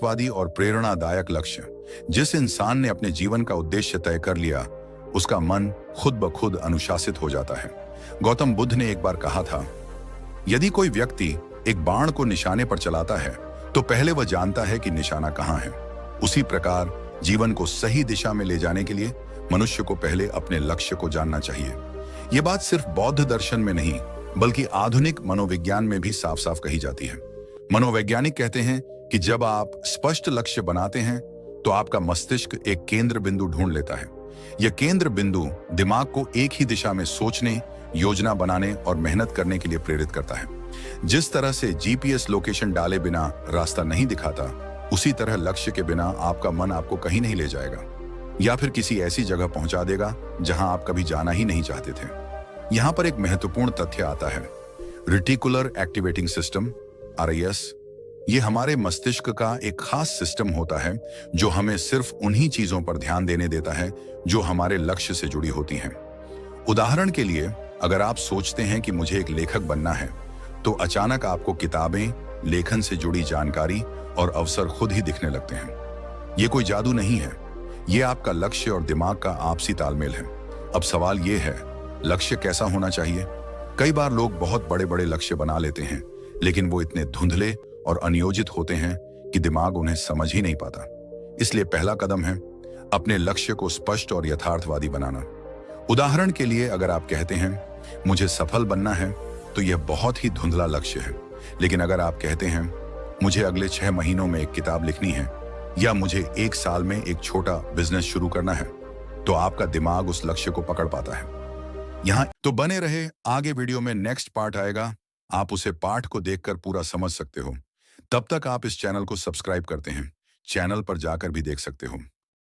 यथार्थवादी और प्रेरणादायक लक्ष्य। जिस इंसान ने अपने जीवन का उद्देश्य तय कर लिया, उसका मन खुद ब खुद अनुशासित हो जाता है। गौतम बुद्ध ने एक बार कहा था, यदि कोई व्यक्ति एक बाण को निशाने पर चलाता है तो पहले वह जानता है कि निशाना कहाँ है। उसी प्रकार जीवन को सही दिशा में ले जाने के लिए मनुष्य को पहले अपने लक्ष्य को जानना चाहिए। ये बात सिर्फ बौद्ध दर्शन में नहीं, बल्कि आधुनिक मनोविज्ञान में भी साफ साफ कही जाती है। मनोवैज्ञानिक कहते हैं कि जब आप स्पष्ट लक्ष्य बनाते हैं तो आपका मस्तिष्क एक केंद्र बिंदु ढूंढ लेता है। यह केंद्र बिंदु दिमाग को एक ही दिशा में सोचने, योजना बनाने और मेहनत करने के लिए प्रेरित करता है। जिस तरह से जीपीएस लोकेशन डाले बिना रास्ता नहीं दिखाता, उसी तरह लक्ष्य के बिना आपका मन आपको कहीं नहीं ले जाएगा या फिर किसी ऐसी जगह पहुंचा देगा जहां आप कभी जाना ही नहीं चाहते थे। यहां पर एक महत्वपूर्ण तथ्य आता है। रेटिकुलर एक्टिवेटिंग सिस्टम RIS, ये हमारे मस्तिष्क का एक खास सिस्टम होता है जो हमें सिर्फ उन्हीं चीजों पर ध्यान देने देता है जो हमारे लक्ष्य से जुड़ी होती हैं। उदाहरण के लिए, अगर आप सोचते हैं कि मुझे एक लेखक बनना है, तो अचानक आपको किताबें, लेखन से जुड़ी जानकारी और अवसर खुद ही दिखने लगते हैं। ये कोई जादू नहीं है, ये आपका लक्ष्य और दिमाग का आपसी तालमेल है। अब सवाल ये है, लक्ष्य कैसा होना चाहिए? कई बार लोग बहुत बड़े बड़े लक्ष्य बना लेते हैं, लेकिन वो इतने धुंधले और अनियोजित होते हैं कि दिमाग उन्हें समझ ही नहीं पाता। इसलिए पहला कदम है अपने लक्ष्य को स्पष्ट और यथार्थवादी बनाना। उदाहरण के लिए, अगर आप कहते हैं मुझे सफल बनना है, तो यह बहुत ही धुंधला लक्ष्य है। लेकिन अगर आप कहते हैं मुझे अगले 6 महीनों में एक किताब लिखनी है या मुझे 1 साल में एक छोटा बिजनेस शुरू करना है, तो आपका दिमाग उस लक्ष्य को पकड़ पाता है। यहाँ तो बने रहे, आगे वीडियो में नेक्स्ट पार्ट आएगा। आप उसे पाठ को देखकर पूरा समझ सकते हो। तब तक आप इस चैनल को सब्सक्राइब करते हैं, चैनल पर जाकर भी देख सकते हो।